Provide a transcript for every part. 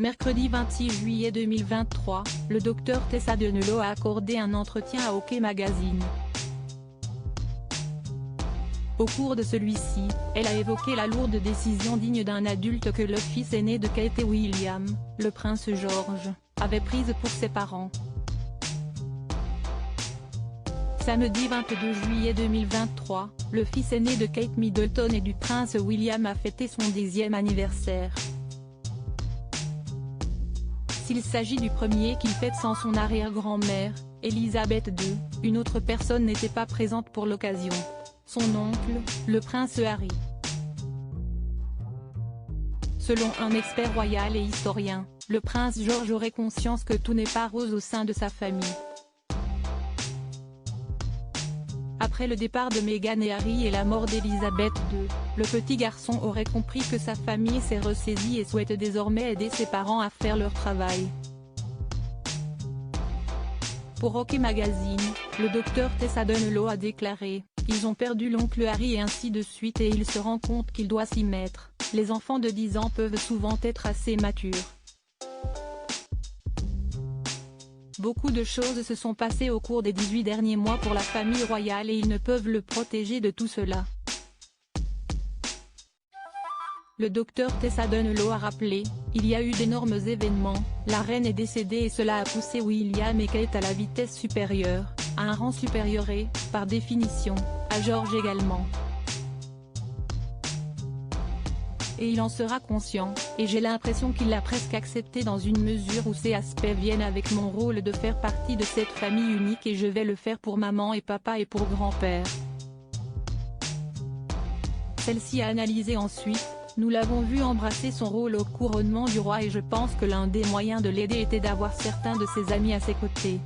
Mercredi 26 juillet 2023, le Dr Tessa Denelot a accordé un entretien à OK Magazine. Au cours de celui-ci, elle a évoqué la lourde décision digne d'un adulte que le fils aîné de Kate et William, le prince George, avait prise pour ses parents. Samedi 22 juillet 2023, le fils aîné de Kate Middleton et du prince William a fêté son 10e anniversaire. S'il s'agit du premier qu'il fête sans son arrière-grand-mère, Elizabeth II, une autre personne n'était pas présente pour l'occasion. Son oncle, le prince Harry. Selon un expert royal et historien, le prince George aurait conscience que tout n'est pas rose au sein de sa famille. Après le départ de Meghan et Harry et la mort d'Elizabeth II, le petit garçon aurait compris que sa famille s'est ressaisie et souhaite désormais aider ses parents à faire leur travail. Pour OK Magazine, le Dr Tessa Denelot a déclaré « Ils ont perdu l'oncle Harry et ainsi de suite et il se rend compte qu'il doit s'y mettre. Les enfants de 10 ans peuvent souvent être assez matures. Beaucoup de choses se sont passées au cours des 18 derniers mois pour la famille royale et ils ne peuvent le protéger de tout cela. » Le Dr Tessa Denelot a rappelé, il y a eu d'énormes événements, la reine est décédée et cela a poussé William et Kate à la vitesse supérieure, à un rang supérieur et, par définition, à George également. Et il en sera conscient, et j'ai l'impression qu'il l'a presque accepté dans une mesure où ces aspects viennent avec mon rôle de faire partie de cette famille unique et je vais le faire pour maman et papa et pour grand-père. Celle-ci a analysé ensuite, nous l'avons vu embrasser son rôle au couronnement du roi et je pense que l'un des moyens de l'aider était d'avoir certains de ses amis à ses côtés.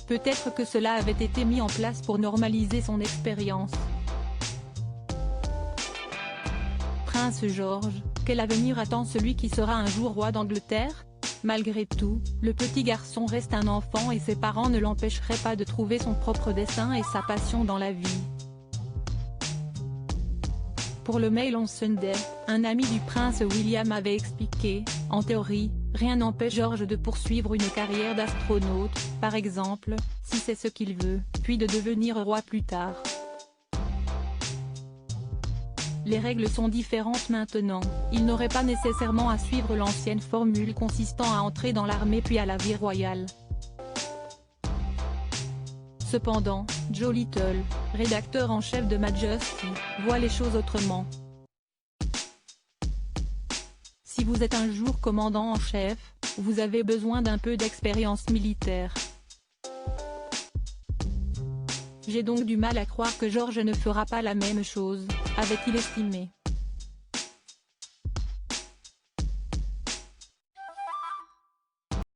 Peut-être que cela avait été mis en place pour normaliser son expérience. Prince George, quel avenir attend celui qui sera un jour roi d'Angleterre? Malgré tout, le petit garçon reste un enfant et ses parents ne l'empêcheraient pas de trouver son propre destin et sa passion dans la vie. Pour le Mail on Sunday, un ami du prince William avait expliqué, en théorie, rien n'empêche George de poursuivre une carrière d'astronaute, par exemple, si c'est ce qu'il veut, puis de devenir roi plus tard. Les règles sont différentes maintenant, il n'aurait pas nécessairement à suivre l'ancienne formule consistant à entrer dans l'armée puis à la vie royale. Cependant, Joe Little, rédacteur en chef de Majesty, voit les choses autrement. Si vous êtes un jour commandant en chef, vous avez besoin d'un peu d'expérience militaire. J'ai donc du mal à croire que George ne fera pas la même chose, avait-il estimé.